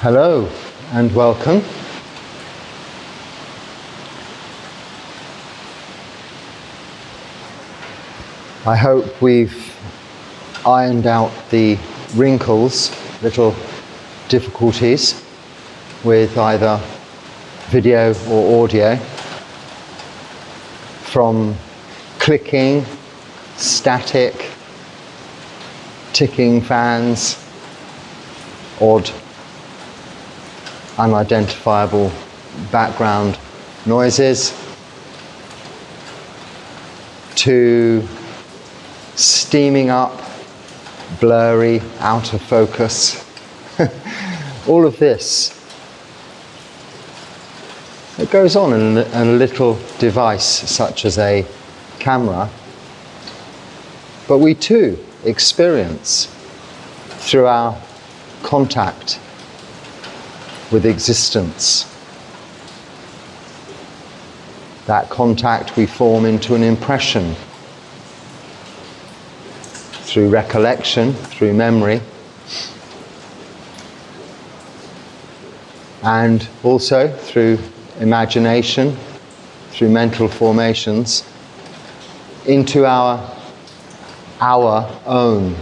Hello and welcome. I hope we've ironed out the wrinkles, little difficulties with either video or audio from clicking, static, ticking fans, odd unidentifiable background noises, to steaming up, blurry, out of focus. All of this, it goes on in a little device such as a camera, but we too experience through our contact with existence. That contact we form into an impression through recollection, through memory, and also through imagination, through mental formations, into our own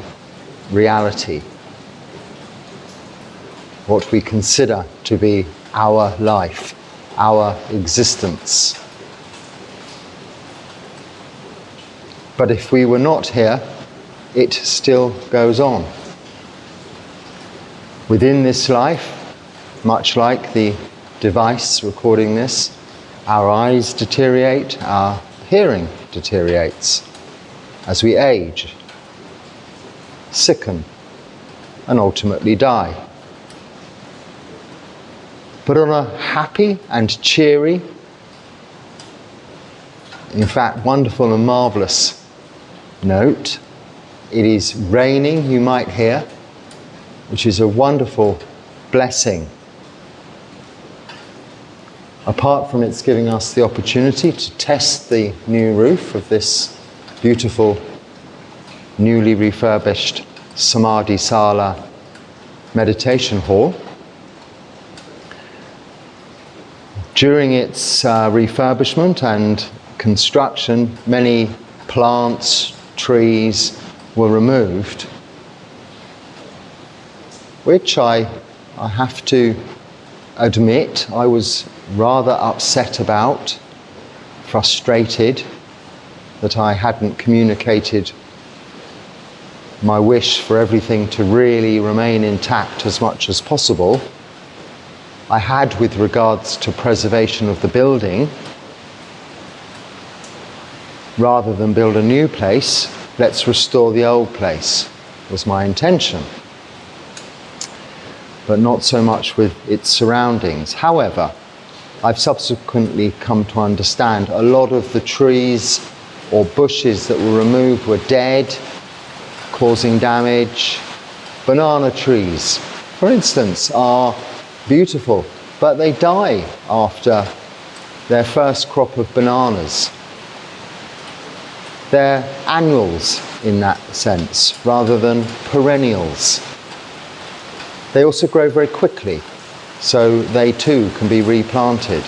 reality. What we consider to be our life, our existence. But if we were not here, it still goes on. Within this life, much like the device recording this, our eyes deteriorate, our hearing deteriorates as we age, sicken, and ultimately die. But on a happy and cheery, in fact wonderful and marvellous note, it is raining, you might hear, which is a wonderful blessing. Apart from its giving us the opportunity to test the new roof of this beautiful, newly refurbished Samadhi Sala meditation hall. During its refurbishment and construction, many plants, trees were removed, which I have to admit I was rather upset about, frustrated that I hadn't communicated my wish for everything to really remain intact as much as possible. I had with regards to preservation of the building, rather than build a new place, let's restore the old place, was my intention. But not so much with its surroundings. However, I've subsequently come to understand a lot of the trees or bushes that were removed were dead, causing damage. Banana trees, for instance, are beautiful, but they die after their first crop of bananas. They're annuals in that sense, rather than perennials. They also grow very quickly, so they too can be replanted.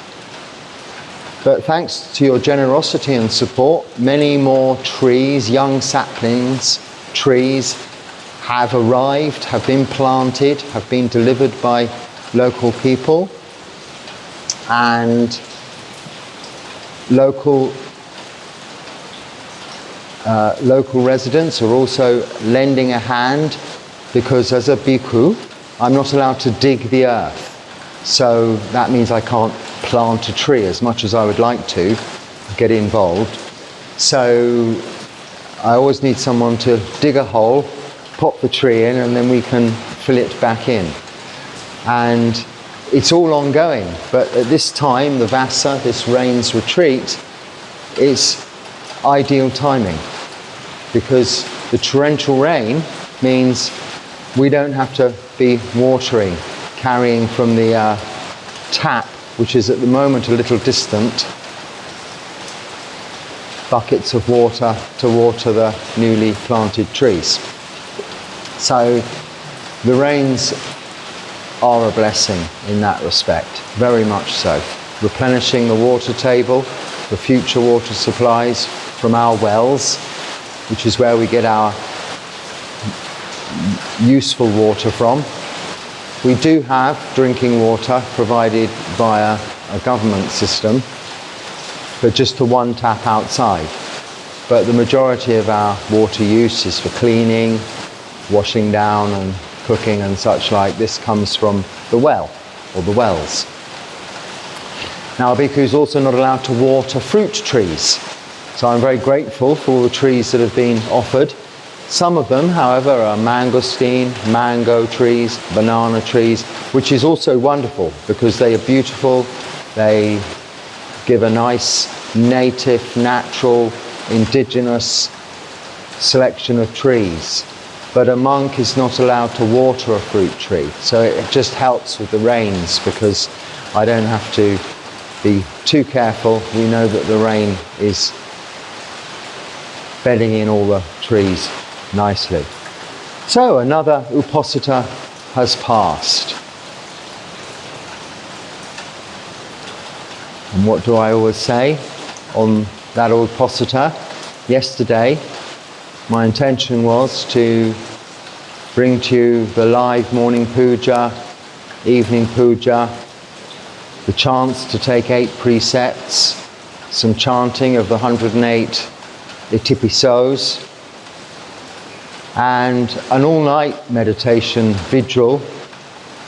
But thanks to your generosity and support, many more trees, young saplings, trees have arrived, have been planted, have been delivered by local people, and local residents are also lending a hand, because as a bhikkhu I'm not allowed to dig the earth, so that means I can't plant a tree as much as I would like to get involved. So I always need someone to dig a hole, pop the tree in, and then we can fill it back in. And it's all ongoing, but at this time, the Vassa, this rain's retreat, is ideal timing, because the torrential rain means we don't have to be watering, carrying from the tap, which is at the moment a little distant, buckets of water to water the newly planted trees. So the rains are a blessing in that respect, very much so. Replenishing the water table, the future water supplies from our wells, which is where we get our useful water from. We do have drinking water provided via a government system, but just the one tap outside. But the majority of our water use is for cleaning, washing down and cooking and such like. This comes from the well, or the wells. Now, a bhikkhu is also not allowed to water fruit trees. So I'm very grateful for all the trees that have been offered. Some of them, however, are mangosteen, mango trees, banana trees, which is also wonderful because they are beautiful. They give a nice, native, natural, indigenous selection of trees. But a monk is not allowed to water a fruit tree. So it just helps with the rains because I don't have to be too careful. We know that the rain is bedding in all the trees nicely. So another Uposatha has passed. And what do I always say on that Uposatha? Yesterday, my intention was to bring to you the live morning puja, evening puja, the chance to take 8 precepts, some chanting of the 108 itipisos, and an all-night meditation vigil.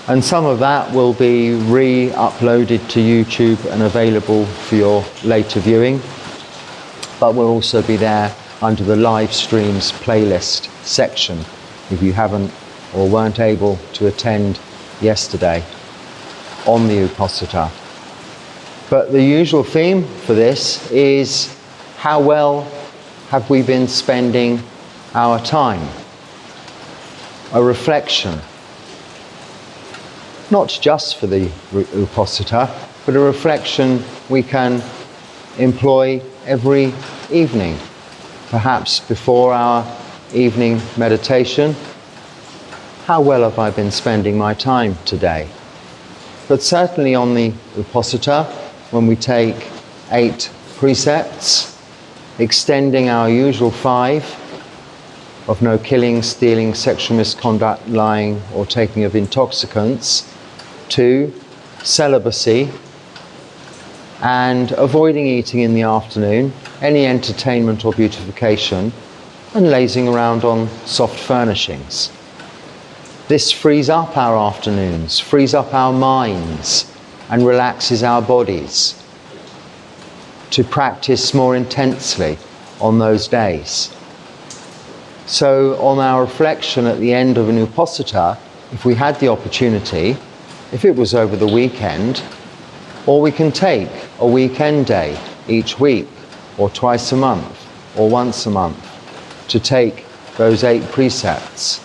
And some of that will be re-uploaded to YouTube and available for your later viewing, but will also be there under the live streams playlist section if you haven't or weren't able to attend yesterday on the Uposatha. But the usual theme for this is how well have we been spending our time? A reflection, not just for the Uposatha, but a reflection we can employ every evening, perhaps before our evening meditation. How well have I been spending my time today? But certainly on the Uposatha, when we take 8 precepts, extending our usual 5 of no killing, stealing, sexual misconduct, lying or taking of intoxicants, to celibacy and avoiding eating in the afternoon, any entertainment or beautification, and lazing around on soft furnishings. This frees up our afternoons, frees up our minds, and relaxes our bodies to practice more intensely on those days. So on our reflection at the end of an Uposatha, if we had the opportunity, if it was over the weekend, or we can take a weekend day each week, or twice a month, or once a month, to take those 8 precepts.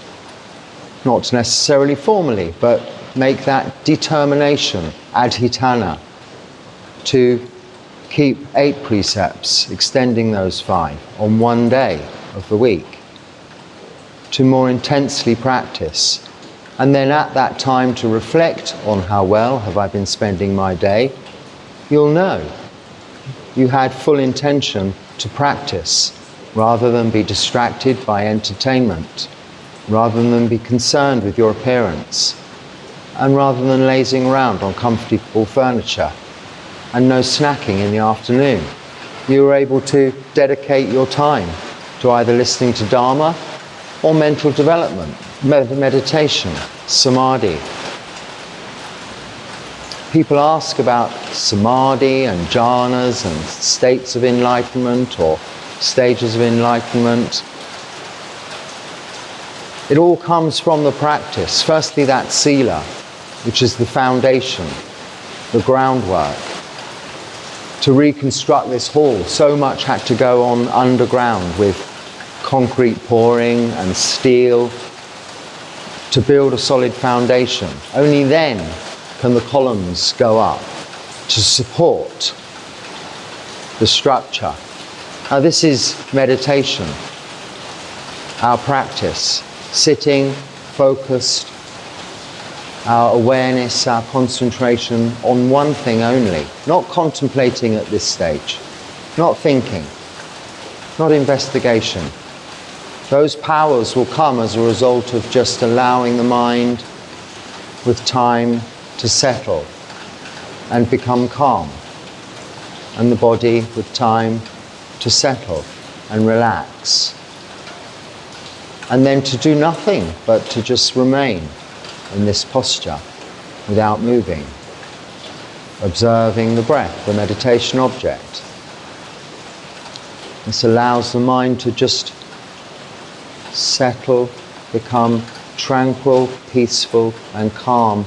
Not necessarily formally, but make that determination, adhitthana, to keep 8 precepts, extending those 5 on one day of the week, to more intensely practice. And then at that time to reflect on how well have I been spending my day, you'll know you had full intention to practice rather than be distracted by entertainment, rather than be concerned with your appearance, and rather than lazing around on comfortable furniture and no snacking in the afternoon. You were able to dedicate your time to either listening to Dharma or mental development, meditation, samadhi. People ask about samadhi and jhanas and states of enlightenment or stages of enlightenment. It all comes from the practice. Firstly, that sila, which is the foundation, the groundwork. To reconstruct this hall, so much had to go on underground with concrete pouring and steel to build a solid foundation. Only then can the columns go up to support the structure. Now this is meditation, our practice, sitting, focused, our awareness, our concentration on one thing only, not contemplating at this stage, not thinking, not investigation. Those powers will come as a result of just allowing the mind with time to settle and become calm, and the body with time to settle and relax. And then to do nothing but to just remain in this posture without moving, observing the breath, the meditation object. This allows the mind to just settle, become tranquil, peaceful and calm.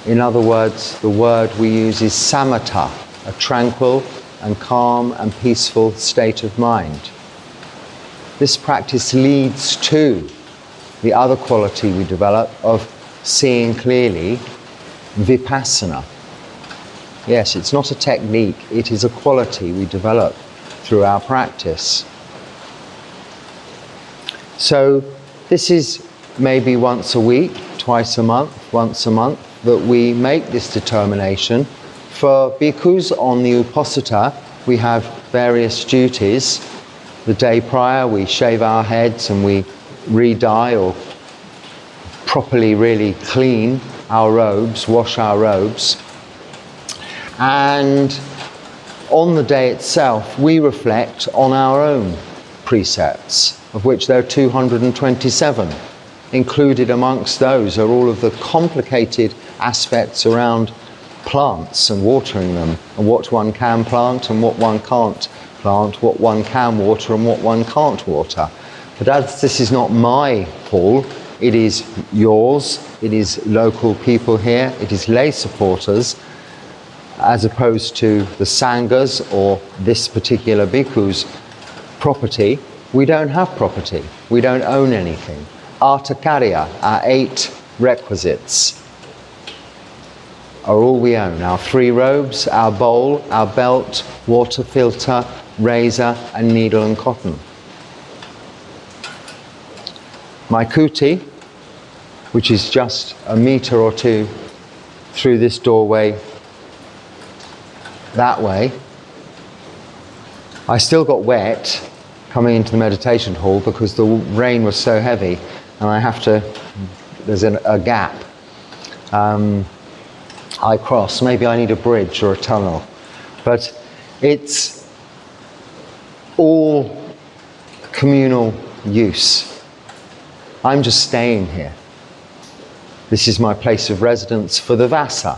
In other words, the word we use is samatha, a tranquil and calm and peaceful state of mind. This practice leads to the other quality we develop of seeing clearly, vipassana. Yes, it's not a technique, it is a quality we develop through our practice. So this is maybe once a week, twice a month, once a month, that we make this determination. For bhikkhus on the uposatha, we have various duties. The day prior, we shave our heads and we re-dye or properly really clean our robes, wash our robes. And on the day itself, we reflect on our own precepts, of which there are 227. Included amongst those are all of the complicated aspects around plants and watering them, and what one can plant and what one can't plant, what one can water and what one can't water. But as this is not my hall, it is yours, it is local people here, it is lay supporters, as opposed to the sanghas or this particular bhikkhu's property. We don't have property, we don't own anything. Artakarya, our 8 requisites, are all we own. Our 3 robes, our bowl, our belt, water filter, razor and needle and cotton. My kuti, which is just a metre or 2 through this doorway that way. I still got wet coming into the meditation hall because the rain was so heavy, and I have to, there's a gap I cross. Maybe I need a bridge or a tunnel, but it's all communal use. I'm just staying here. This is my place of residence for the Vasa.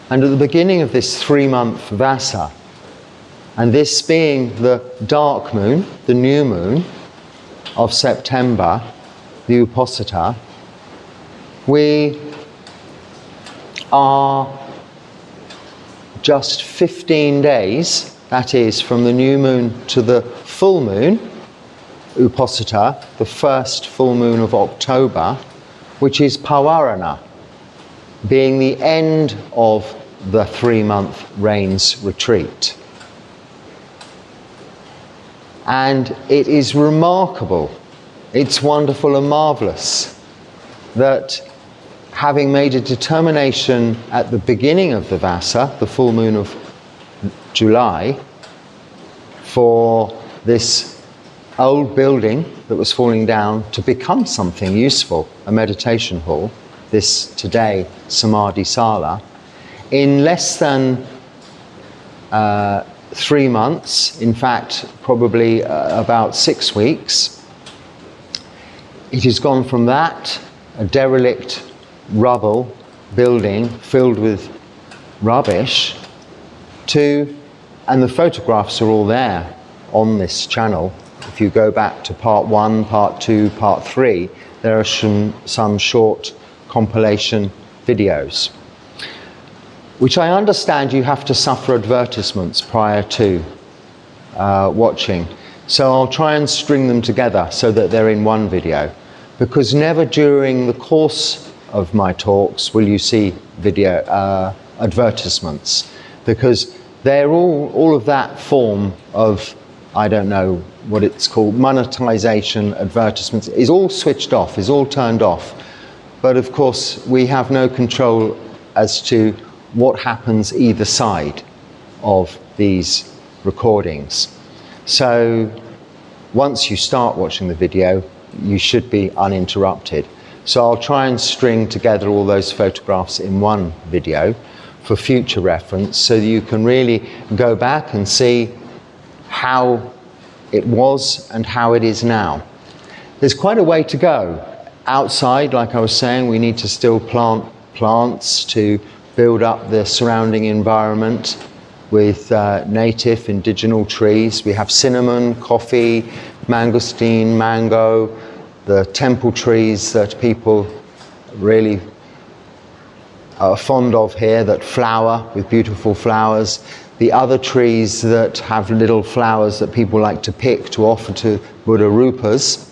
And at the beginning of this 3-month Vasa, and this being the dark moon, the new moon of September, the Uposatha, we are just 15 days, that is from the new moon to the full moon, Uposatha, the first full moon of October, which is Pavarana, being the end of the 3-month rains retreat. And it is remarkable, it's wonderful and marvellous that having made a determination at the beginning of the Vasa, the full moon of July, for this old building that was falling down to become something useful, a meditation hall, this today Samadhi Sala, in less than 3 months, in fact probably about 6 weeks, it has gone from that, a derelict rubble building filled with rubbish to, and the photographs are all there on this channel. If you go back to part 1, part 2, part 3, there are some short compilation videos, which I understand you have to suffer advertisements prior to watching. So I'll try and string them together so that they're in one video, because never during the course of my talks will you see video advertisements, because they're all of that form of, I don't know what it's called, monetization, advertisements, is all switched off, is all turned off. But of course, we have no control as to what happens either side of these recordings. So once you start watching the video, you should be uninterrupted. So I'll try and string together all those photographs in one video for future reference, so that you can really go back and see how it was and how it is now. There's quite a way to go. Outside, like I was saying, we need to still plant plants to build up the surrounding environment with native indigenous trees. We have cinnamon, coffee, mangosteen, mango, the temple trees that people really are fond of here, that flower with beautiful flowers. The other trees that have little flowers that people like to pick to offer to Buddha Rupas.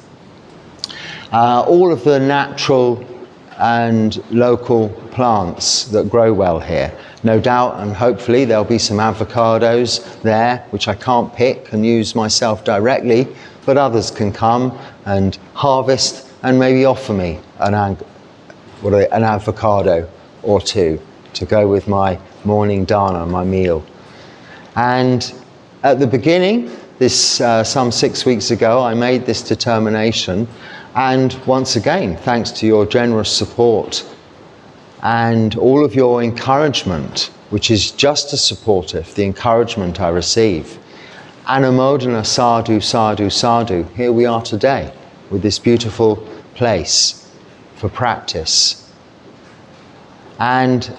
All of the natural and local plants that grow well here. No doubt, and hopefully there'll be some avocados there, which I can't pick and use myself directly, but others can come and harvest and maybe offer me an avocado or two to go with my morning dana, my meal. And at the beginning, some 6 weeks ago, I made this determination. And once again, thanks to your generous support and all of your encouragement, which is just as supportive, the encouragement I receive. Anumodana sadhu, sadhu, sadhu. Here we are today with this beautiful place for practice. And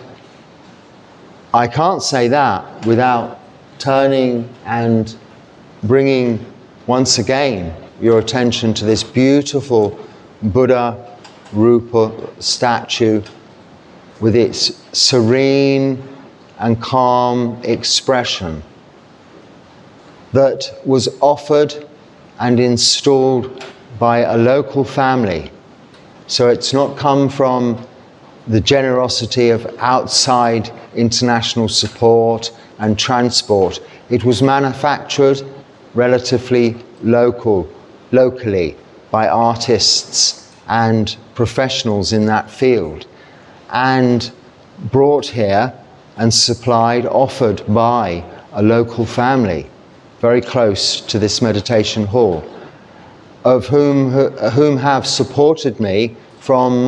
I can't say that without turning and bringing once again your attention to this beautiful Buddha Rupa statue with its serene and calm expression that was offered and installed by a local family. So it's not come from the generosity of outside international support and transport. It was manufactured relatively locally by artists and professionals in that field, and brought here and supplied, offered by a local family very close to this meditation hall, of whom have supported me from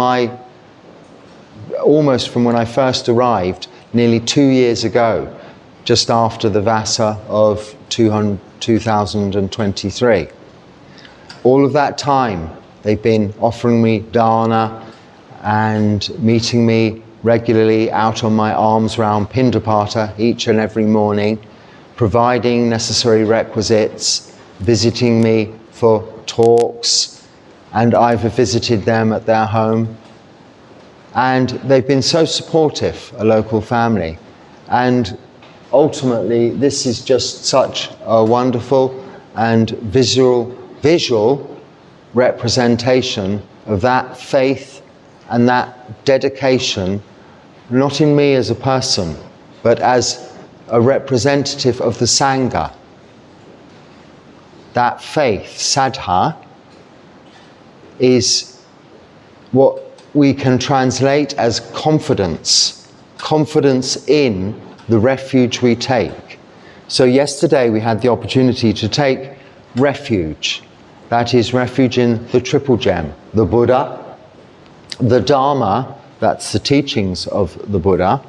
almost from when I first arrived nearly 2 years ago, just after the Vasa of 2023. All of that time, they've been offering me dana and meeting me regularly out on my arms round Pindapata each and every morning, providing necessary requisites, visiting me for talks, and I've visited them at their home. And they've been so supportive, a local family. And ultimately, this is just such a wonderful and visual representation of that faith and that dedication, not in me as a person, but as a representative of the Sangha. That faith, saddha, is what we can translate as confidence in the refuge we take. So yesterday we had the opportunity to take refuge. That is refuge in the Triple Gem, the Buddha, the Dharma, that's the teachings of the Buddha,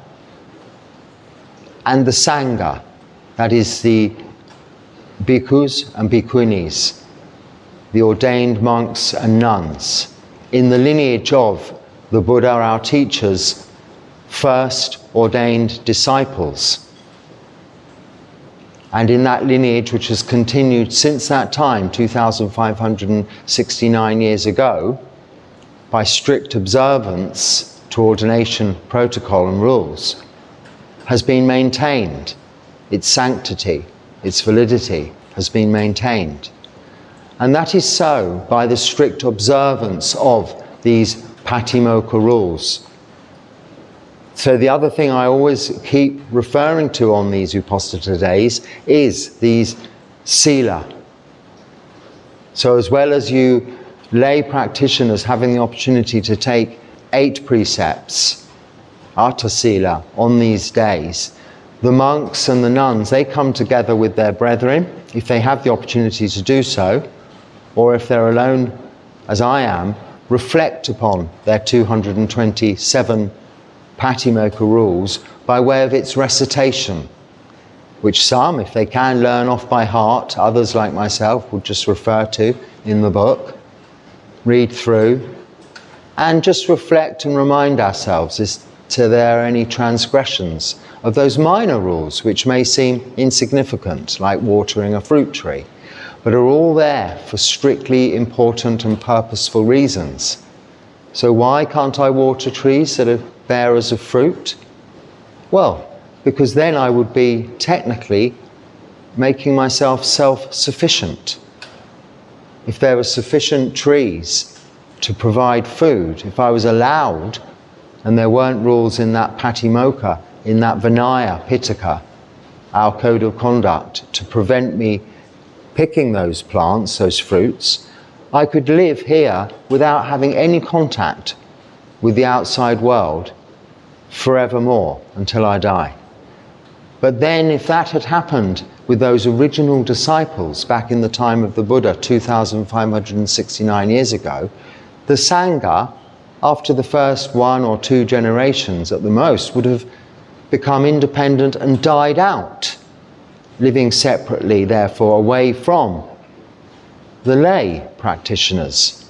and the Sangha, that is the bhikkhus and bhikkhunis, the ordained monks and nuns, in the lineage of the Buddha, our teachers, first ordained disciples. And in that lineage, which has continued since that time, 2,569 years ago, by strict observance to ordination protocol and rules, has been maintained. Its sanctity, its validity has been maintained. And that is so by the strict observance of these Patimokkha rules. So the other thing I always keep referring to on these Uposthita days is these sila. So as well as you lay practitioners having the opportunity to take 8 precepts, Atta Sila, on these days, the monks and the nuns, they come together with their brethren, if they have the opportunity to do so, or if they're alone, as I am, reflect upon their 227 Patimokkha rules by way of its recitation, which some, if they can, learn off by heart, others like myself will just refer to in the book, read through, and just reflect and remind ourselves as to there are any transgressions of those minor rules which may seem insignificant, like watering a fruit tree, but are all there for strictly important and purposeful reasons. So why can't I water trees that are bearers of fruit? Well, because then I would be technically making myself self-sufficient. If there were sufficient trees to provide food, if I was allowed, and there weren't rules in that Patimokkha, in that Vinaya Pitaka, our code of conduct, to prevent me picking those plants, those fruits, I could live here without having any contact with the outside world forevermore until I die. But then if that had happened with those original disciples back in the time of the Buddha 2,569 years ago, the Sangha, after the first 1 or 2 generations at the most, would have become independent and died out, living separately, therefore, away from the lay practitioners.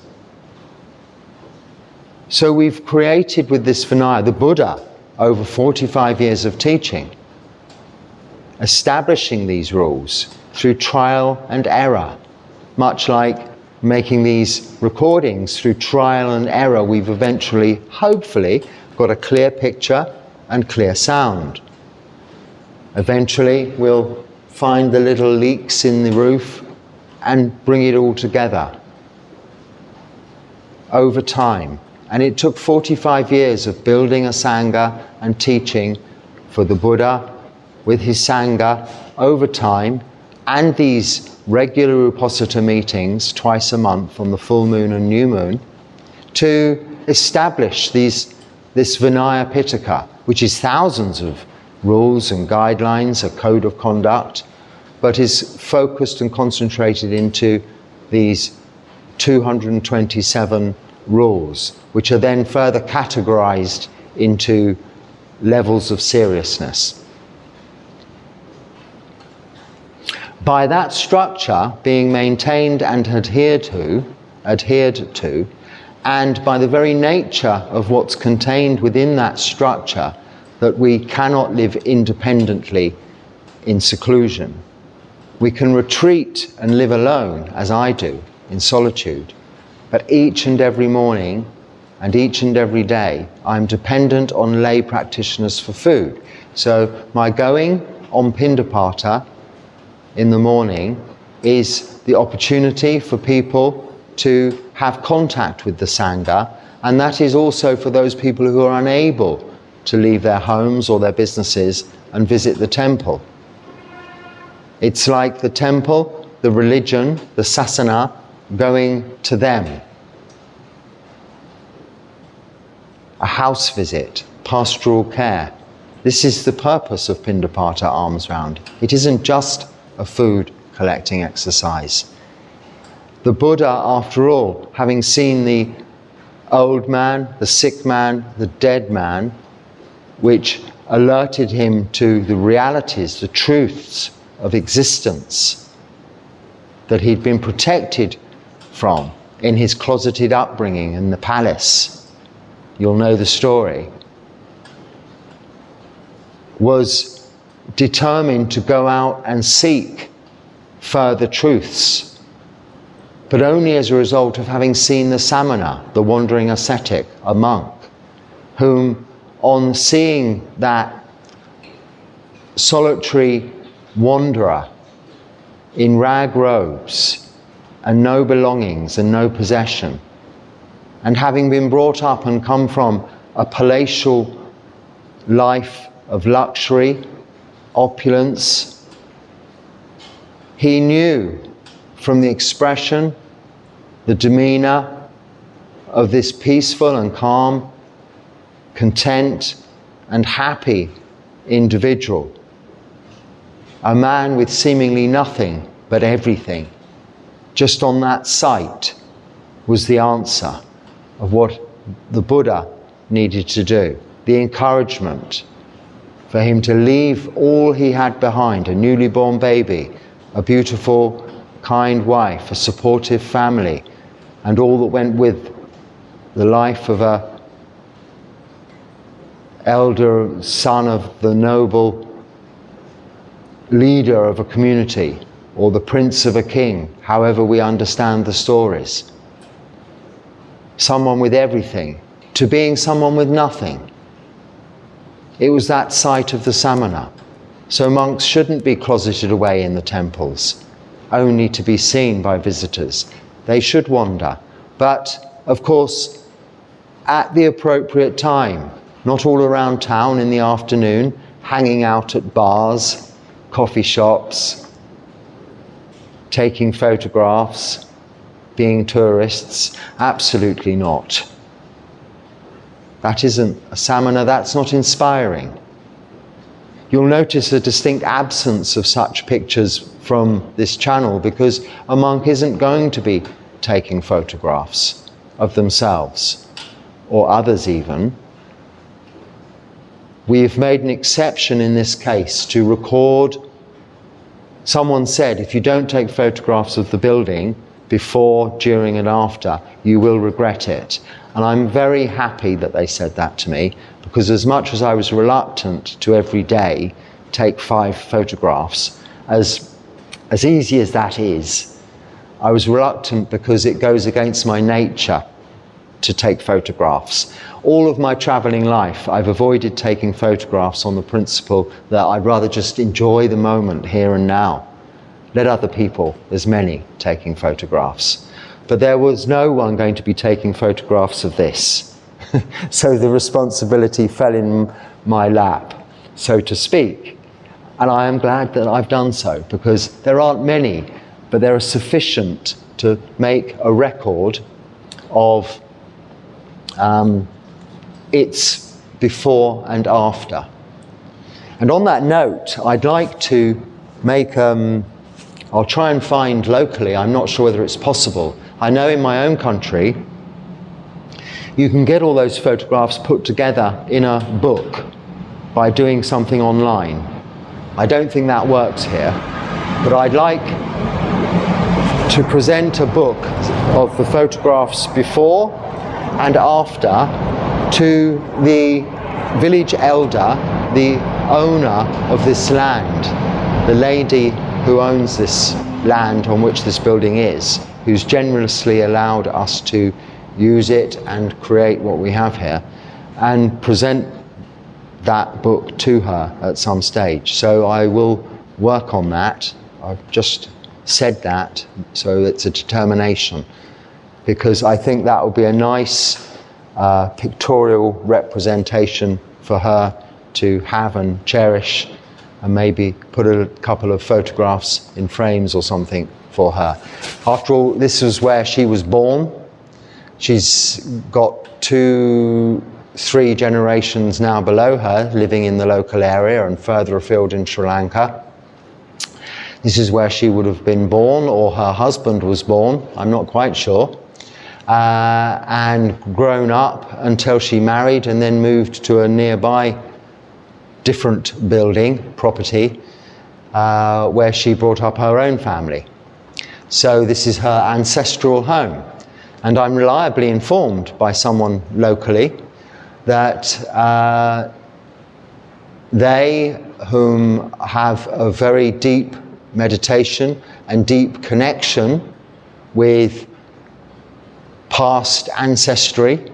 So we've created with this Vinaya, the Buddha, over 45 years of teaching, establishing these rules through trial and error, much like making these recordings through trial and error. We've eventually, hopefully, got a clear picture and clear sound. Eventually, we'll find the little leaks in the roof and bring it all together over time. And it took 45 years of building a Sangha and teaching for the Buddha with his Sangha over time, and these regular Uposthita meetings twice a month on the full moon and new moon, to establish this Vinaya Pitaka, which is thousands of rules and guidelines, a code of conduct, but is focused and concentrated into these 227 rules, which are then further categorized into levels of seriousness. By that structure being maintained and adhered to, and by the very nature of what's contained within that structure, that we cannot live independently in seclusion. We can retreat and live alone, as I do, in solitude. But each and every morning and each and every day, I'm dependent on lay practitioners for food. So my going on Pindapata in the morning is the opportunity for people to have contact with the Sangha, and that is also for those people who are unable to leave their homes or their businesses and visit the temple. It's like the temple, the religion, the sasana, going to them. A house visit, pastoral care. This is the purpose of Pindapata alms round. It isn't just a food collecting exercise. The Buddha, after all, having seen the old man, the sick man, the dead man, which alerted him to the realities, the truths of existence that he'd been protected from in his closeted upbringing in the palace. You'll know the story. was determined to go out and seek further truths, but only as a result of having seen the samana, the wandering ascetic, a monk, whom, on seeing that solitary wanderer in rag robes and no belongings and no possession, and having been brought up and come from a palatial life of luxury, opulence, he knew from the expression, the demeanor of this peaceful and calm, content and happy individual, a man with seemingly nothing but everything, just on that sight was the answer of what the Buddha needed to do, the encouragement for him to leave all he had behind, a newly born baby, a beautiful, kind wife, a supportive family, and all that went with the life of a elder son of the noble leader of a community, or the prince of a king, however we understand the stories. Someone with everything, to being someone with nothing. It was that sight of the samana. So monks shouldn't be closeted away in the temples, only to be seen by visitors. They should wander, but of course, at the appropriate time, not all around town in the afternoon, hanging out at bars, coffee shops, taking photographs, being tourists. Absolutely not. That isn't a samana, that's not inspiring. You'll notice a distinct absence of such pictures from this channel because a monk isn't going to be taking photographs of themselves or others even. We've made an exception in this case to record. Someone said, if you don't take photographs of the building before, during and after, you will regret it. And I'm very happy that they said that to me, because as much as I was reluctant to every day take 5 photographs, as easy as that is, I was reluctant because it goes against my nature to take photographs. All of my traveling life, I've avoided taking photographs on the principle that I'd rather just enjoy the moment here and now. Let other people, there's many, taking photographs. But there was no one going to be taking photographs of this. So the responsibility fell in my lap, so to speak. And I am glad that I've done so, because there aren't many, but there are sufficient to make a record of its before and after. And on that note, I'd like to make, I'll try and find locally, I'm not sure whether it's possible. I know in my own country, you can get all those photographs put together in a book by doing something online. I don't think that works here, but I'd like to present a book of the photographs before and after to the village elder, the owner of this land, the lady who owns this land on which this building is, who's generously allowed us to use it and create what we have here, and present that book to her at some stage. So I will work on that. I've just said that, so it's a determination, because I think that will be a nice pictorial representation for her to have and cherish, and maybe put a couple of photographs in frames or something for her. After all, this was where she was born. She's got 2-3 generations now below her living in the local area and further afield in Sri Lanka. This is where she would have been born, or her husband was born, I'm not quite sure, and grown up until she married and then moved to a nearby different building, property, where she brought up her own family. So this is her ancestral home. And I'm reliably informed by someone locally that they whom have a very deep meditation and deep connection with past ancestry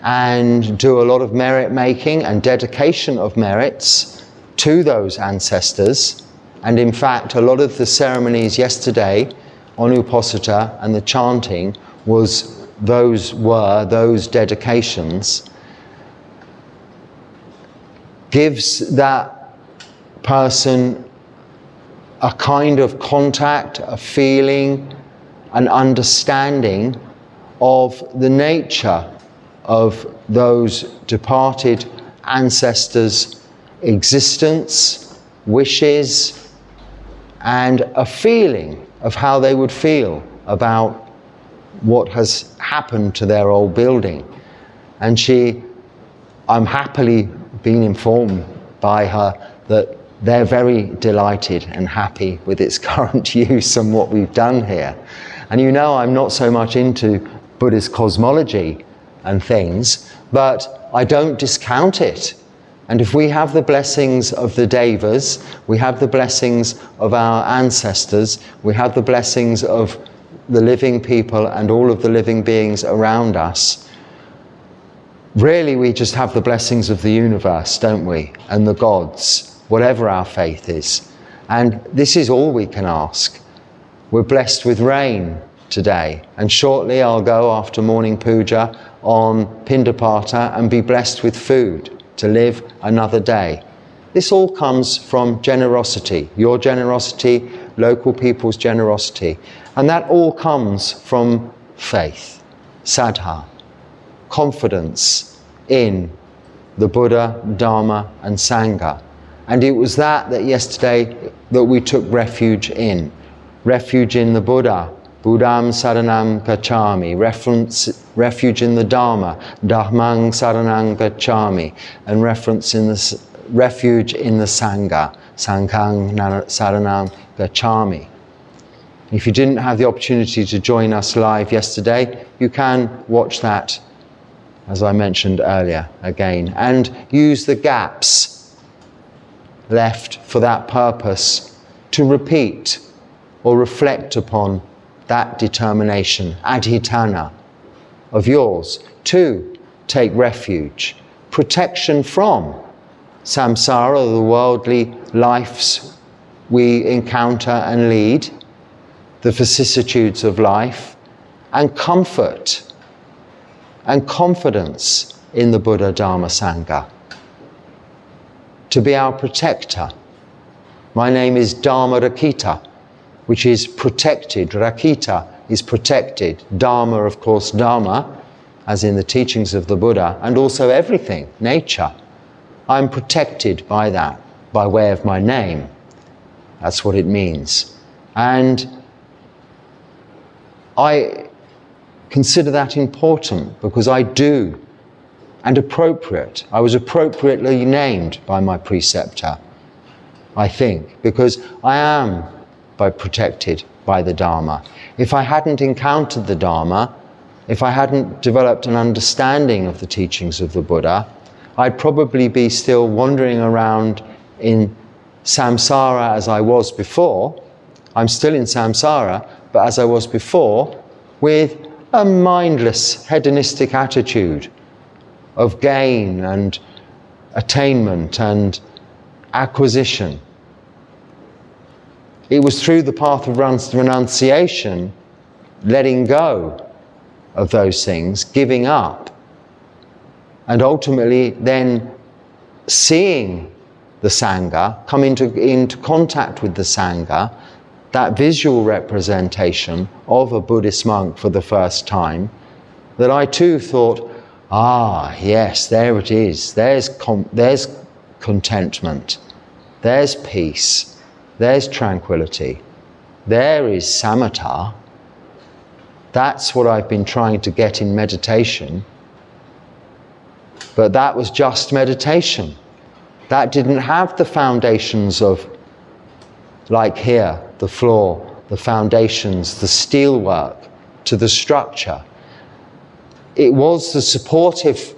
and do a lot of merit making and dedication of merits to those ancestors. And in fact, a lot of the ceremonies yesterday on Uposatha and the chanting were those dedications, gives that person a kind of contact, a feeling, an understanding of the nature of those departed ancestors' existence, wishes, and a feeling of how they would feel about what has happened to their old building. And I'm happily being informed by her that they're very delighted and happy with its current use and what we've done here. And you know, I'm not so much into Buddhist cosmology and things, but I don't discount it. And if we have the blessings of the Devas, we have the blessings of our ancestors, we have the blessings of the living people and all of the living beings around us, really we just have the blessings of the universe, don't we? And the gods, whatever our faith is. And this is all we can ask. We're blessed with rain today, and shortly I'll go after morning puja on Pindapata and be blessed with food to live another day. This all comes from generosity, your generosity, local people's generosity, and that all comes from faith, saddha, confidence in the Buddha, Dharma and Sangha. And it was that yesterday that we took refuge in the Buddha, Buddham saranam gacchami, refuge in the Dharma, Dhammang saranam gacchami, and refuge in the Sangha, Sanghang saranam gacchami. If you didn't have the opportunity to join us live yesterday, you can watch that, as I mentioned earlier, again, and use the gaps left for that purpose to repeat or reflect upon that determination, adhitthana, of yours to take refuge, protection from samsara, the worldly lives we encounter and lead, the vicissitudes of life, and comfort and confidence in the Buddha, Dharma, Sangha, to be our protector. My name is Dharma Rakita, which is protected. Rakita is protected. Dharma, of course, Dharma, as in the teachings of the Buddha, and also everything, nature. I'm protected by that, by way of my name. That's what it means. And I consider that important because I do, and appropriate. I was appropriately named by my preceptor, I think, because I am protected by the Dharma. If I hadn't encountered the Dharma, if I hadn't developed an understanding of the teachings of the Buddha, I'd probably be still wandering around in samsara as I was before. I'm still in samsara, but as I was before, with a mindless, hedonistic attitude of gain and attainment and acquisition. It was through the path of renunciation, letting go of those things, giving up, and ultimately then seeing the Sangha, come into contact with the Sangha, that visual representation of a Buddhist monk for the first time, that I too thought, yes, there it is. There's contentment. There's peace. There's tranquility. There is samatha. That's what I've been trying to get in meditation. But that was just meditation. That didn't have the foundations of, like here, the floor, the foundations, the steel work to the structure. It was the supportive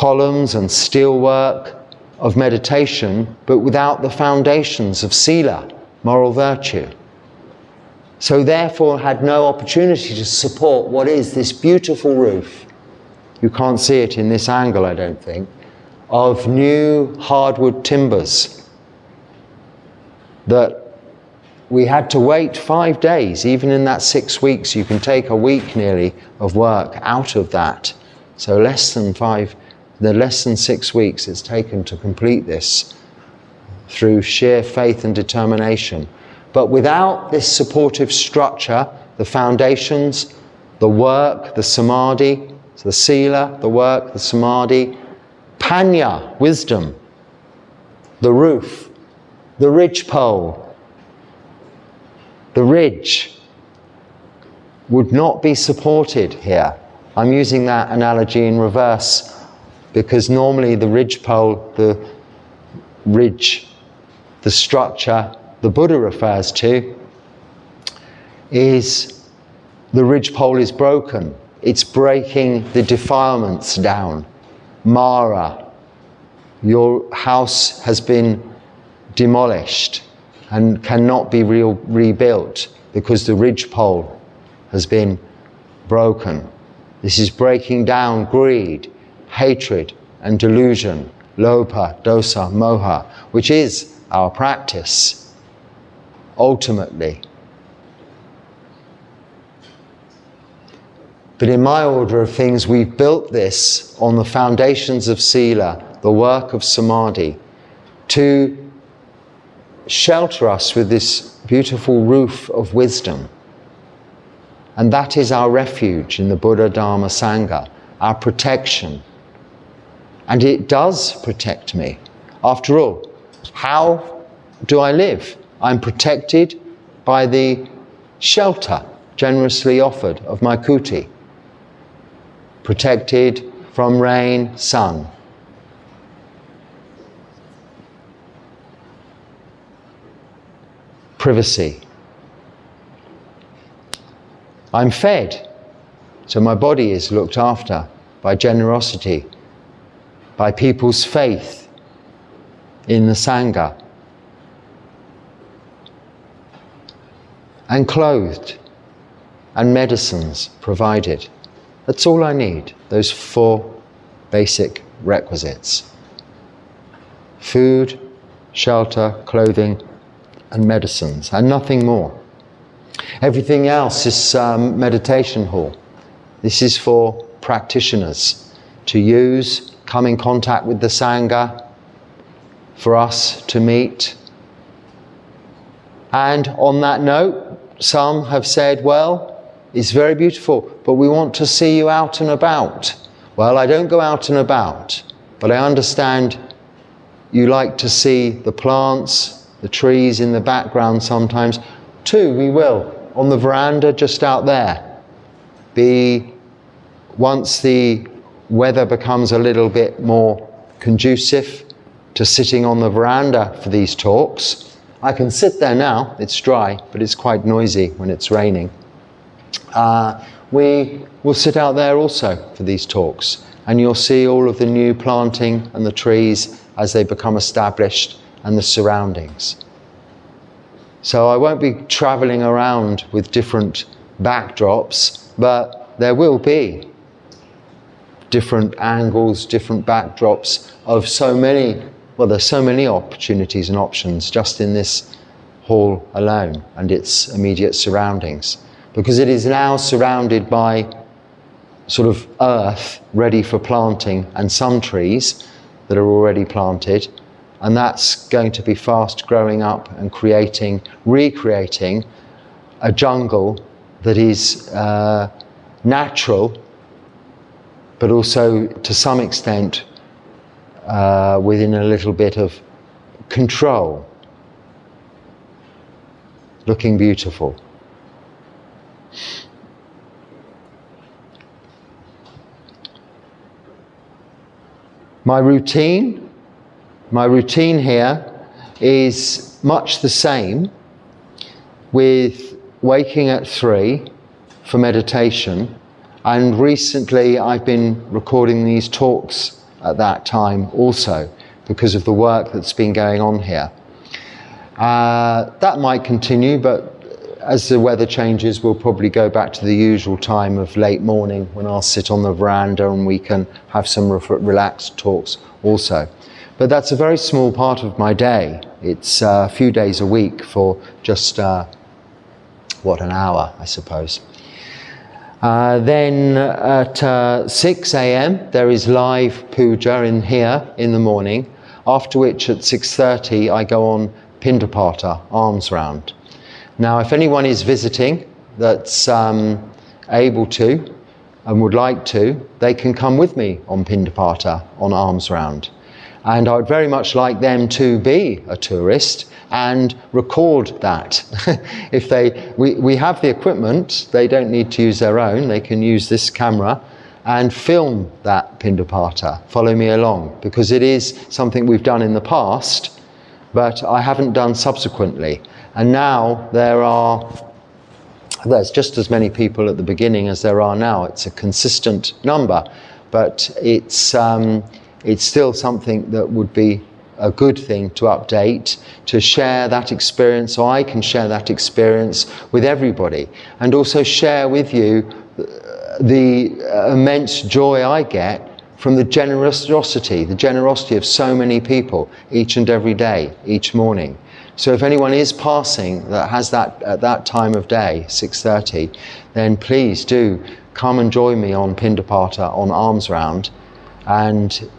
columns and steelwork of meditation, but without the foundations of sila, moral virtue. So therefore had no opportunity to support what is this beautiful roof. You can't see it in this angle, I don't think, of new hardwood timbers that we had to wait 5 days. Even in that 6 weeks, you can take a week nearly of work out of that. So less than 6 weeks it's taken to complete this through sheer faith and determination. But without this supportive structure, the foundations, the work, the samadhi, so the sila, the work, the samadhi, panya, wisdom, the roof, the ridgepole, the ridge would not be supported here. I'm using that analogy in reverse because normally the ridgepole, the ridge, the structure the Buddha refers to is the ridgepole is broken. It's breaking the defilements down. Mara, your house has been demolished and cannot be rebuilt because the ridgepole has been broken. This is breaking down greed, hatred and delusion, lobha, dosa, moha, which is our practice ultimately. But in my order of things, we've built this on the foundations of sila, the work of samadhi, to shelter us with this beautiful roof of wisdom. And that is our refuge in the Buddha, Dharma, Sangha, our protection. And it does protect me. After all, how do I live? I'm protected by the shelter generously offered of my kuti. Protected from rain, sun. Privacy. I'm fed, so my body is looked after by generosity, by people's faith in the Sangha, and clothed, and medicines provided. That's all I need, those 4 basic requisites. Food, shelter, clothing, and medicines, and nothing more. Everything else is meditation hall. This is for practitioners to use, come in contact with the Sangha, for us to meet. And on that note, some have said, well, it's very beautiful, but we want to see you out and about. Well, I don't go out and about, but I understand you like to see the plants, the trees in the background sometimes. Too, we will, on the veranda just out there. Once the weather becomes a little bit more conducive to sitting on the veranda for these talks. I can sit there now, it's dry, but it's quite noisy when it's raining. We will sit out there also for these talks, and you'll see all of the new planting and the trees as they become established and the surroundings. So I won't be traveling around with different backdrops, but there will be different angles, different backdrops of so many, well, there's so many opportunities and options just in this hall alone and its immediate surroundings, because it is now surrounded by sort of earth ready for planting and some trees that are already planted, and that's going to be fast growing up and recreating a jungle that is natural, but also to some extent within a little bit of control, looking beautiful. My routine here is much the same, with waking at 3 for meditation, and recently I've been recording these talks at that time also, because of the work that's been going on here. That might continue, but as the weather changes, we'll probably go back to the usual time of late morning, when I'll sit on the veranda and we can have some relaxed talks also. But that's a very small part of my day. It's a few days a week for just, an hour, I suppose. Then at 6 a.m. there is live puja in here in the morning, after which at 6:30 I go on Pindapata, alms round. Now, if anyone is visiting that's able to and would like to, they can come with me on Pindapata, on alms round. And I would very much like them to be a tourist and record that. We have the equipment, they don't need to use their own, they can use this camera and film that Pindapata, follow me along, because it is something we've done in the past, but I haven't done subsequently. And now there's just as many people at the beginning as there are now. It's a consistent number, but it's still something that would be a good thing to update, to share that experience, so I can share that experience with everybody, and also share with you the immense joy I get from the generosity of so many people each and every day, each morning. So if anyone is passing that has that at that time of day, 6:30, then please do come and join me on Pindapata, on alms round, and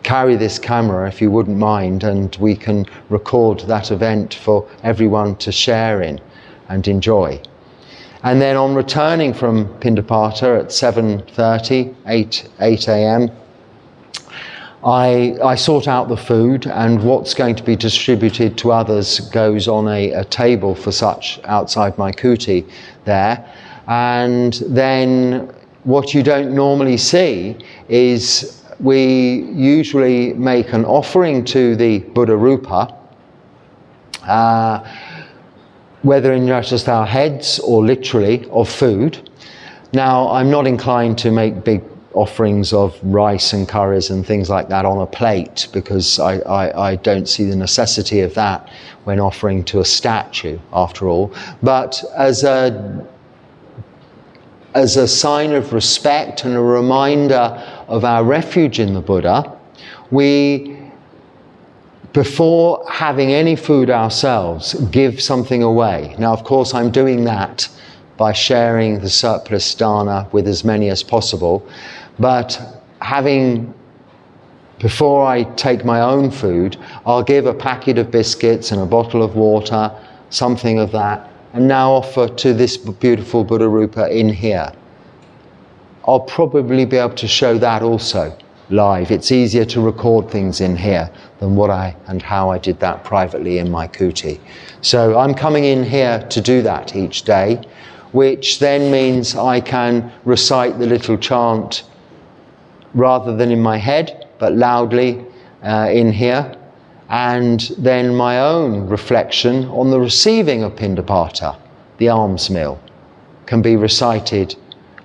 carry this camera if you wouldn't mind, and we can record that event for everyone to share in and enjoy. And then on returning from Pindapata at 7:30, 8 a.m, I sort out the food, and what's going to be distributed to others goes on a table for such outside my kuti there. And then what you don't normally see is we usually make an offering to the Buddha Rupa, whether in just our heads or literally of food. Now, I'm not inclined to make big offerings of rice and curries and things like that on a plate, because I don't see the necessity of that when offering to a statue, after all. But as a sign of respect and a reminder of our refuge in the Buddha, we, before having any food ourselves, give something away. Now, of course, I'm doing that by sharing the surplus dana with as many as possible. But before I take my own food, I'll give a packet of biscuits and a bottle of water, something of that, and now offer to this beautiful Buddha Rupa in here. I'll probably be able to show that also live. It's easier to record things in here than how I did that privately in my kuti. So I'm coming in here to do that each day, which then means I can recite the little chant rather than in my head, but loudly in here. And then my own reflection on the receiving of Pindapata, the alms meal, can be recited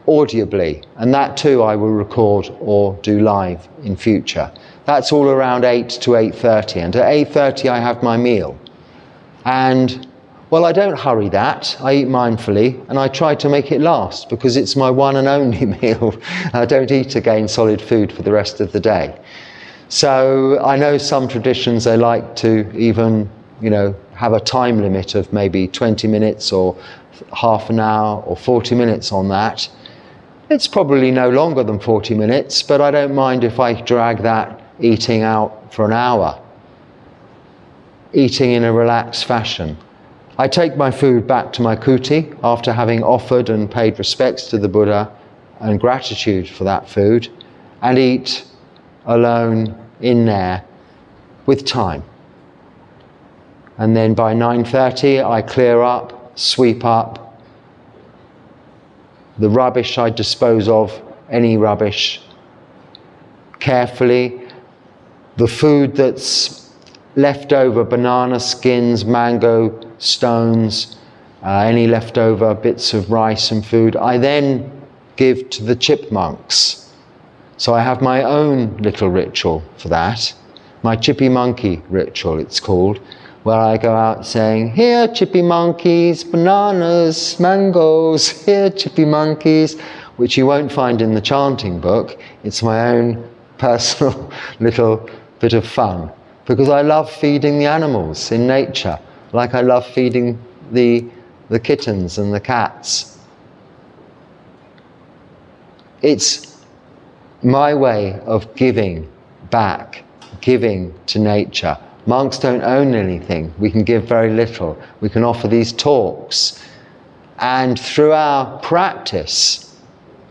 audibly. And that too I will record or do live in future. That's all around 8 to 8:30. And at 8:30 I have my meal. And well, I don't hurry that. I eat mindfully, and I try to make it last, because it's my one and only meal. I don't eat again solid food for the rest of the day. So I know some traditions, they like to even, have a time limit of maybe 20 minutes or half an hour or 40 minutes on that. It's probably no longer than 40 minutes, but I don't mind if I drag that eating out for an hour, eating in a relaxed fashion. I take my food back to my kuti after having offered and paid respects to the Buddha and gratitude for that food, and eat alone in there with time. And then by 9:30 I clear up, sweep up the rubbish. I dispose of any rubbish carefully. The food that's left over, banana skins, mango stones, any leftover bits of rice and food, I then give to the chipmunks. So I have my own little ritual for that, my chippy monkey ritual it's called, where I go out saying, here chippy monkeys, bananas, mangoes, here chippy monkeys, which you won't find in the chanting book. It's my own personal little bit of fun, because I love feeding the animals in nature, like I love feeding the kittens and the cats. It's my way of giving back, giving to nature. Monks don't own anything. We can give very little. We can offer these talks. And through our practice,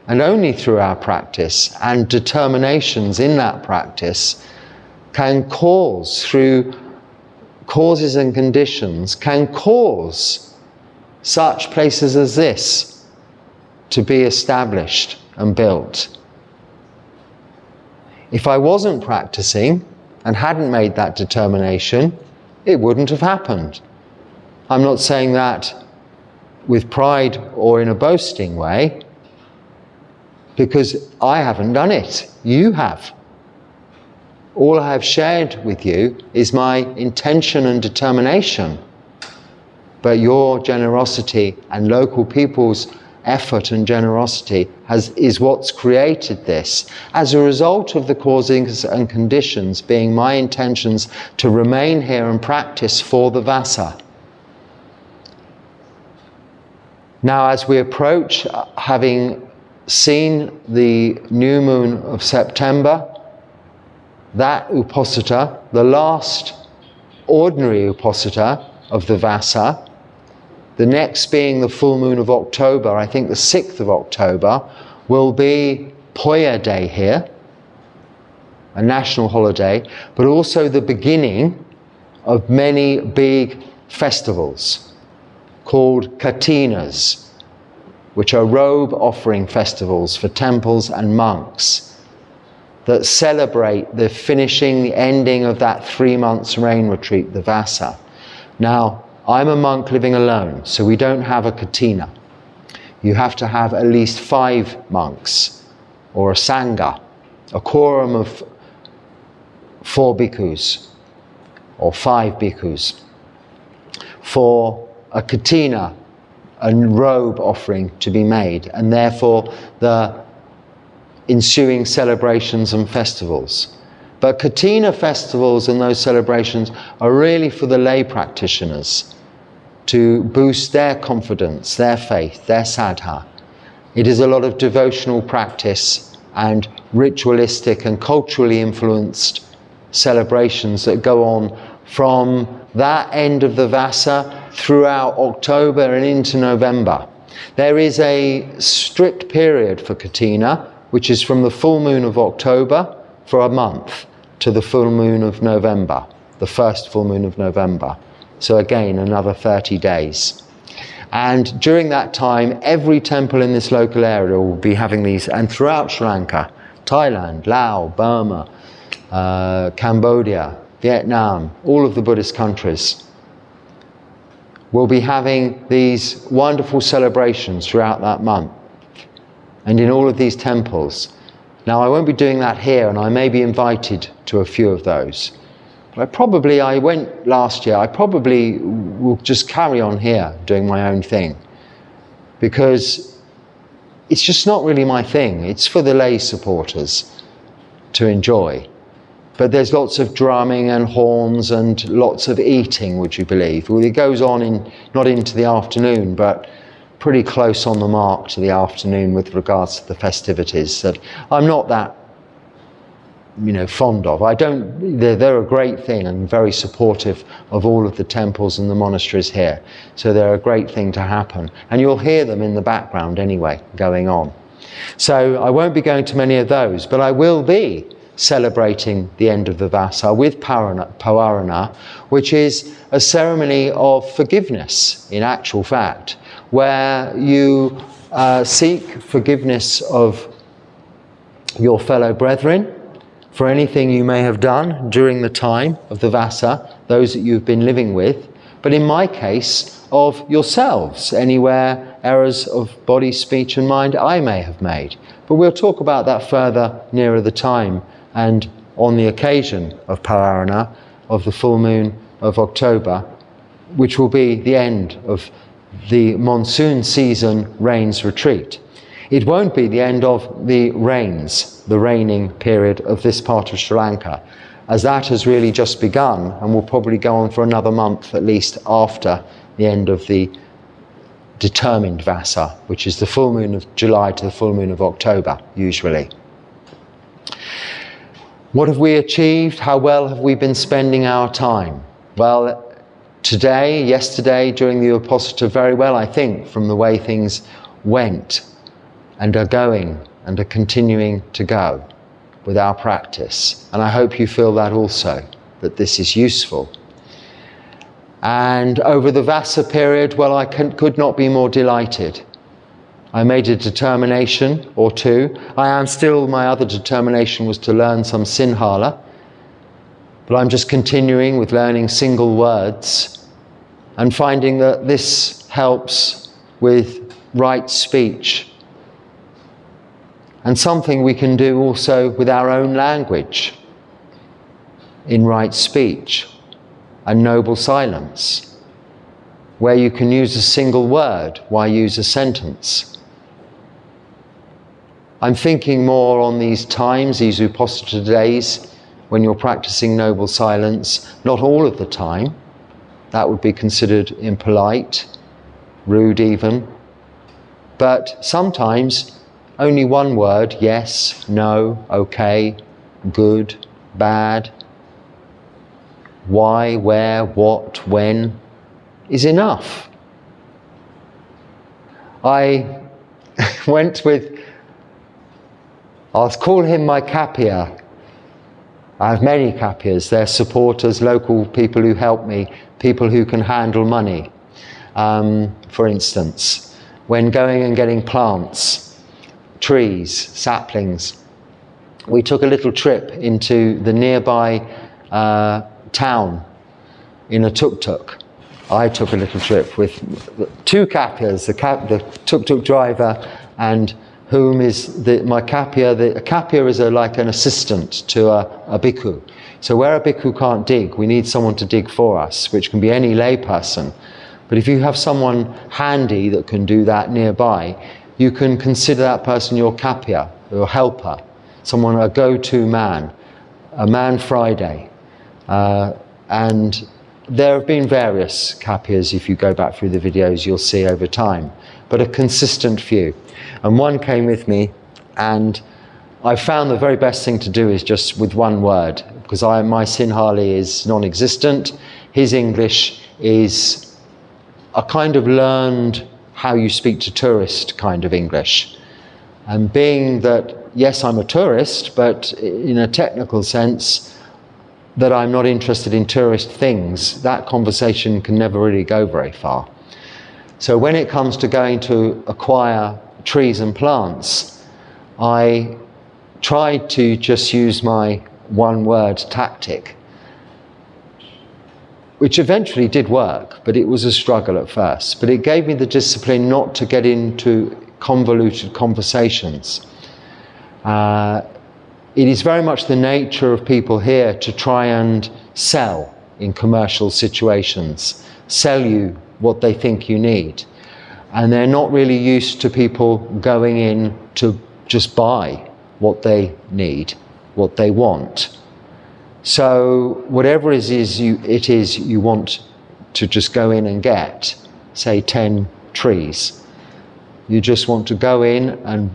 and only through our practice and determinations in that practice, can cause, through causes and conditions, can cause such places as this to be established and built. If I wasn't practicing and hadn't made that determination, it wouldn't have happened. I'm not saying that with pride or in a boasting way, because I haven't done it. You have. All I have shared with you is my intention and determination. But your generosity and local people's effort and generosity is what's created this, as a result of the causes and conditions being my intentions to remain here and practice for the Vassa. Now, as we approach, having seen the new moon of September, that Uposatha, the last ordinary Uposatha of the Vassa, the next being the full moon of October, I think the 6th of October, will be Poya Day here, a national holiday, but also the beginning of many big festivals called Katinas, which are robe offering festivals for temples and monks that celebrate the finishing, the ending of that 3 months rain retreat, the Vassa. Now, I'm a monk living alone, so we don't have a katina. You have to have at least 5 monks, or a sangha, a quorum of 4 bhikkhus, or 5 bhikkhus, for a katina, a robe offering to be made, and therefore the ensuing celebrations and festivals. But katina festivals and those celebrations are really for the lay practitioners, to boost their confidence, their faith, their sadha. It is a lot of devotional practice and ritualistic and culturally influenced celebrations that go on from that end of the Vassa throughout October and into November. There is a strict period for katina, which is from the full moon of October for a month to the full moon of November, the first full moon of November. So again, another 30 days. And during that time, every temple in this local area will be having these, and throughout Sri Lanka, Thailand, Laos, Burma, Cambodia, Vietnam, all of the Buddhist countries, will be having these wonderful celebrations throughout that month. And in all of these temples. Now, I won't be doing that here, and I may be invited to a few of those. I went last year, I probably will just carry on here doing my own thing, because it's just not really my thing. It's for the lay supporters to enjoy. But there's lots of drumming and horns and lots of eating, would you believe? Well, it goes on not into the afternoon, but pretty close on the mark to the afternoon with regards to the festivities that I'm not that fond of. They're a great thing and very supportive of all of the temples and the monasteries here. So they're a great thing to happen. And you'll hear them in the background anyway, going on. So I won't be going to many of those, but I will be celebrating the end of the Vassa with Pavarana, which is a ceremony of forgiveness, in actual fact, where you seek forgiveness of your fellow brethren for anything you may have done during the time of the Vassa, those that you've been living with, but in my case, of yourselves, anywhere errors of body, speech and mind I may have made. But we'll talk about that further nearer the time and on the occasion of Pararana, of the full moon of October, which will be the end of the monsoon season rains retreat. It won't be the end of the rains, the raining period of this part of Sri Lanka, as that has really just begun and will probably go on for another month at least after the end of the determined Vasa, which is the full moon of July to the full moon of October, usually. What have we achieved? How well have we been spending our time? Well, yesterday, during the Uposatha, very well, I think, from the way things went and are going and are continuing to go with our practice. And I hope you feel that also, that this is useful. And over the Vasa period, well, I could not be more delighted. I made a determination or two. My other determination was to learn some Sinhala, but I'm just continuing with learning single words and finding that this helps with right speech. And something we can do also with our own language in right speech and noble silence, where you can use a single word, why use a sentence? I'm thinking more on these times, these Uposatha days, when you're practicing noble silence, not all of the time. That would be considered impolite, rude even. But sometimes only one word, yes, no, okay, good, bad, why, where, what, when, is enough. I went with, I'll call him my kapia. I have many kapias. They're supporters, local people who help me, people who can handle money. For instance, when going and getting plants, trees, saplings, we took a little trip into the nearby town in a tuk-tuk. I took a little trip with two kapias, the tuk-tuk driver and whom is my kapia. A kapia is like an assistant to a bhikkhu. So where a bhikkhu can't dig, we need someone to dig for us, which can be any lay person. But if you have someone handy that can do that nearby, you can consider that person your kapia, your helper, someone, a go-to man, a man Friday. And there have been various kapias, if you go back through the videos, you'll see over time, but a consistent few. And one came with me, and I found the very best thing to do is just with one word, because my Sinhali is non-existent. His English is a kind of learned how you speak to tourist kind of English. And being that, yes, I'm a tourist, but in a technical sense, that I'm not interested in tourist things, that conversation can never really go very far. So when it comes to going to acquire trees and plants, I tried to just use my one-word tactic, which eventually did work, but it was a struggle at first. But it gave me the discipline not to get into convoluted conversations. It is very much the nature of people here to try and sell in commercial situations, sell you what they think you need. And they're not really used to people going in to just buy what they need, what they want. So whatever it is you want to just go in and get, say 10 trees, you just want to go in and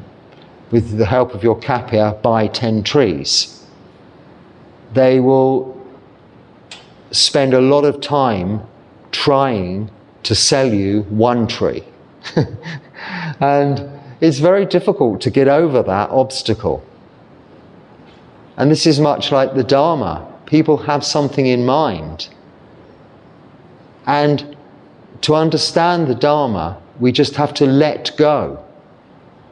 with the help of your kapia, buy 10 trees. They will spend a lot of time trying to sell you one tree. And it's very difficult to get over that obstacle. And this is much like the Dharma. People have something in mind. And to understand the Dharma, we just have to let go.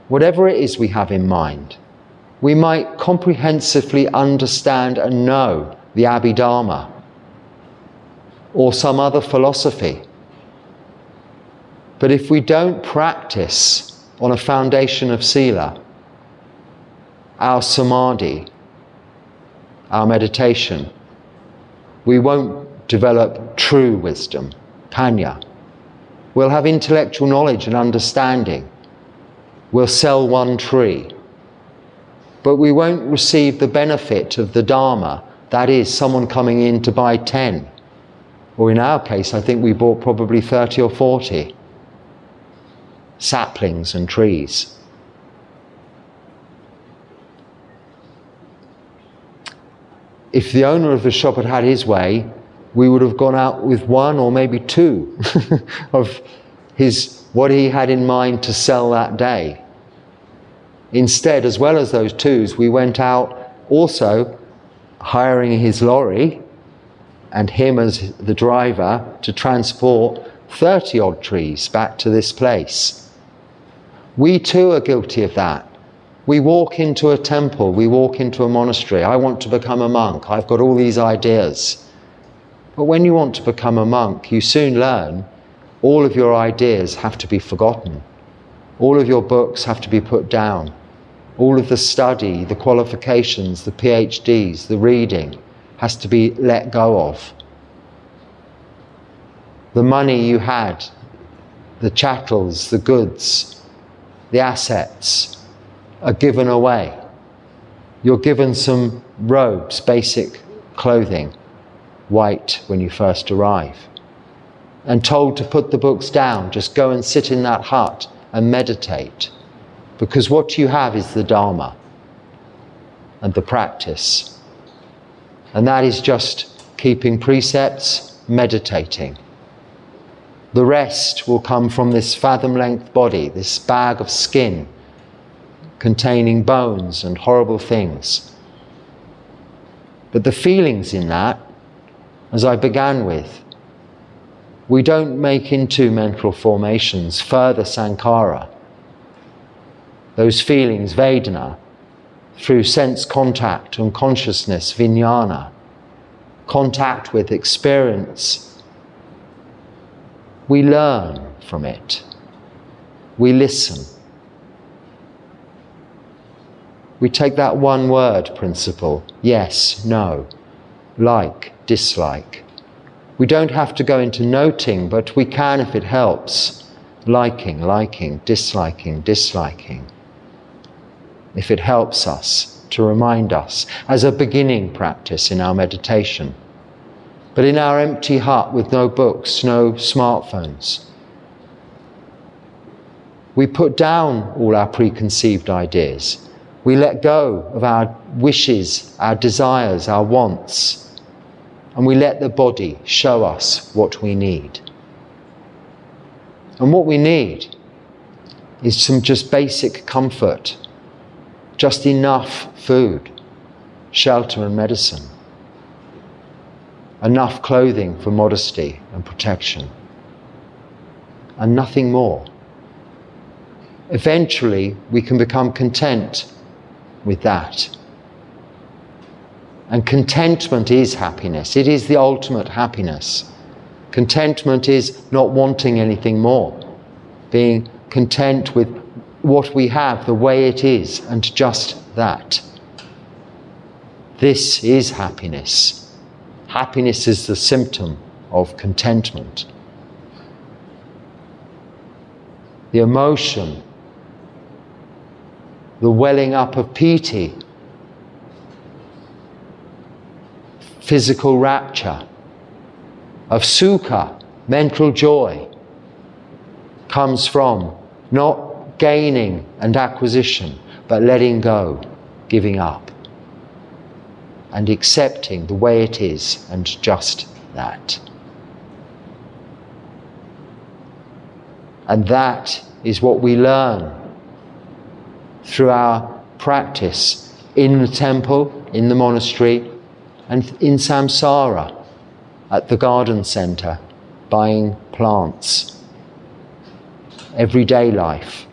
Whatever it is we have in mind, we might comprehensively understand and know the Abhidharma or some other philosophy. But if we don't practice on a foundation of sila, our samadhi, our meditation, we won't develop true wisdom, panya. We'll have intellectual knowledge and understanding. We'll sell one tree. But we won't receive the benefit of the Dharma, that is, someone coming in to buy 10. Or in our case, I think we bought probably 30 or 40 saplings and trees. If the owner of the shop had had his way, we would have gone out with 1 or maybe 2 of what he had in mind to sell that day. Instead, as well as those 2s, we went out also hiring his lorry and him as the driver to transport 30 odd trees back to this place. We too are guilty of that. We walk into a temple, we walk into a monastery. I want to become a monk. I've got all these ideas. But when you want to become a monk, you soon learn all of your ideas have to be forgotten. All of your books have to be put down. All of the study, the qualifications, the PhDs, the reading has to be let go of. The money you had, the chattels, the goods, the assets are given away. You're given some robes, basic clothing, white when you first arrive, and told to put the books down, just go and sit in that hut and meditate, because what you have is the Dharma and the practice, and that is just keeping precepts, meditating. The rest will come from this fathom-length body, this bag of skin containing bones and horrible things. But the feelings in that, as I began with, we don't make into mental formations further sankhara. Those feelings, Vedana, through sense contact and consciousness, vijnana, contact with experience, we learn from it. We listen. We take that one word principle, yes, no, like, dislike. We don't have to go into noting, but we can if it helps. Liking, liking, disliking, disliking. If it helps us to remind us as a beginning practice in our meditation. But in our empty hut with no books, no smartphones, we put down all our preconceived ideas. We let go of our wishes, our desires, our wants, and we let the body show us what we need. And what we need is some just basic comfort, just enough food, shelter and medicine, enough clothing for modesty and protection, and nothing more. Eventually, we can become content with that. And contentment is happiness. It is the ultimate happiness. Contentment is not wanting anything more, being content with what we have, the way it is, and just that. This is happiness. Happiness is the symptom of contentment. The emotion, the welling up of piti, physical rapture, of sukha, mental joy, comes from not gaining and acquisition, but letting go, giving up, and accepting the way it is, and just that. And that is what we learn through our practice in the temple, in the monastery, and in samsara, at the garden centre, buying plants. Everyday life,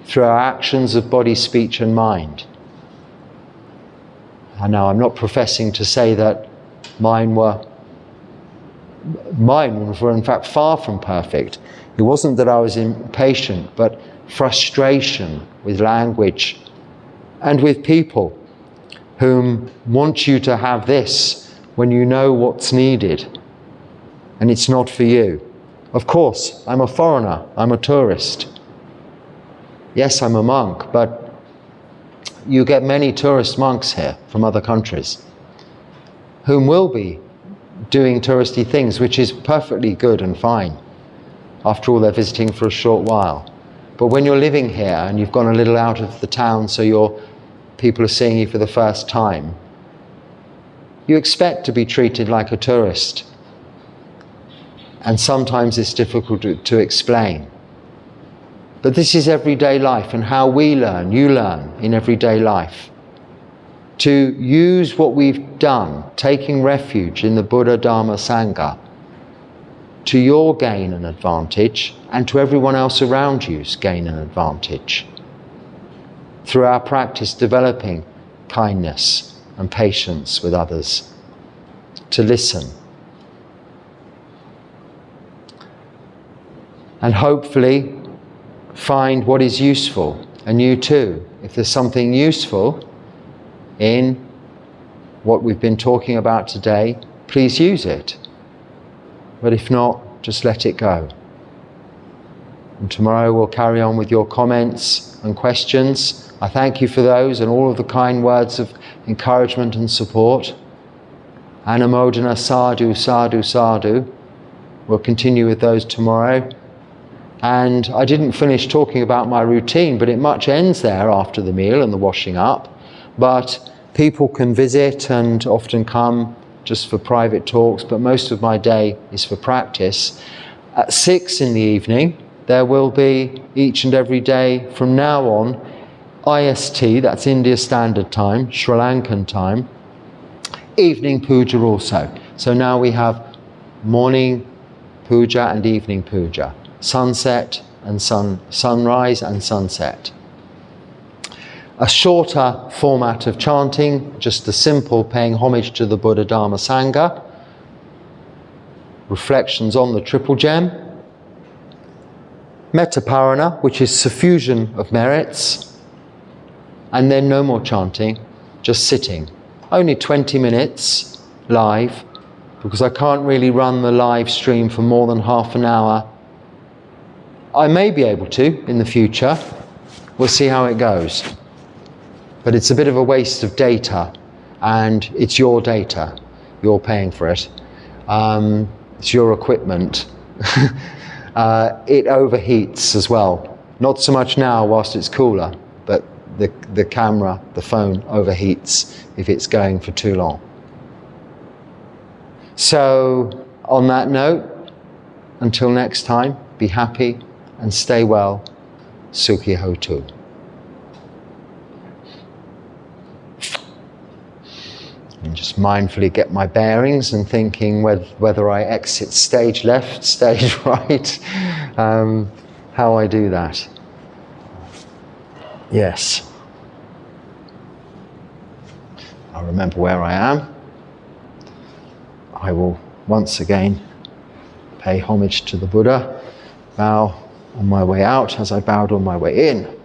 through our actions of body, speech and mind. I know I'm not professing to say that mine were in fact far from perfect. It wasn't that I was impatient, but frustration with language, and with people whom want you to have this when you know what's needed and it's not for you. Of course, I'm a foreigner, I'm a tourist. Yes, I'm a monk, but you get many tourist monks here from other countries whom will be doing touristy things, which is perfectly good and fine. After all, they're visiting for a short while. But when you're living here and you've gone a little out of the town, so people are seeing you for the first time, you expect to be treated like a tourist. And sometimes it's difficult to explain. But this is everyday life, and how we learn, you learn in everyday life. To use what we've done, taking refuge in the Buddha, Dharma, Sangha, to your gain and advantage, and to everyone else around you's gain and advantage. Through our practice developing kindness and patience with others, to listen. And hopefully find what is useful. And you too, if there's something useful in what we've been talking about today, please use it. But if not, just let it go. And tomorrow we'll carry on with your comments and questions. I thank you for those and all of the kind words of encouragement and support. Anumodana sadhu, sadhu, sadhu. We'll continue with those tomorrow. And I didn't finish talking about my routine, but it much ends there after the meal and the washing up. But people can visit and often come just for private talks, but most of my day is for practice. At 6 in the evening, there will be each and every day from now on, IST, that's India Standard Time, Sri Lankan time, evening puja also. So now we have morning puja and evening puja, sunset and sunrise and sunset. A shorter format of chanting, just the simple paying homage to the Buddha, Dharma, Sangha, reflections on the triple gem, metta-parana, which is suffusion of merits, and then no more chanting, just sitting. Only 20 minutes live, because I can't really run the live stream for more than half an hour. I may be able to in the future. We'll see how it goes. But it's a bit of a waste of data, and it's your data. You're paying for it. It's your equipment. It overheats as well. Not so much now whilst it's cooler, but the camera, the phone overheats if it's going for too long. So on that note, until next time, be happy and stay well. Sukhi Hotu. And just mindfully get my bearings and thinking whether I exit stage left, stage right, how I do that. Yes. I'll remember where I am. I will once again pay homage to the Buddha, bow on my way out as I bowed on my way in.